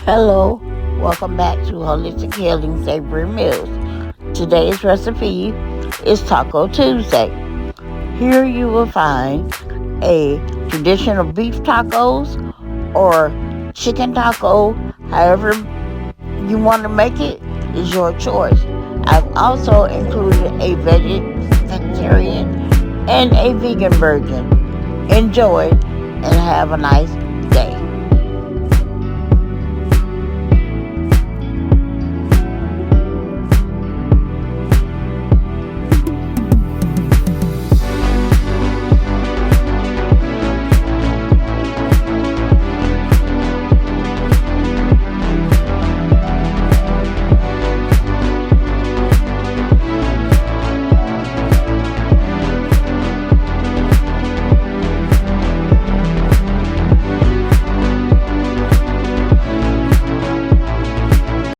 Hello, welcome back to Holistic Healing Savory Meals. Today's recipe is Taco Tuesday. Here you will find a traditional beef tacos or chicken taco, however you want to make it is your choice. I've also included a vegetarian and a vegan version. Enjoy and have a nice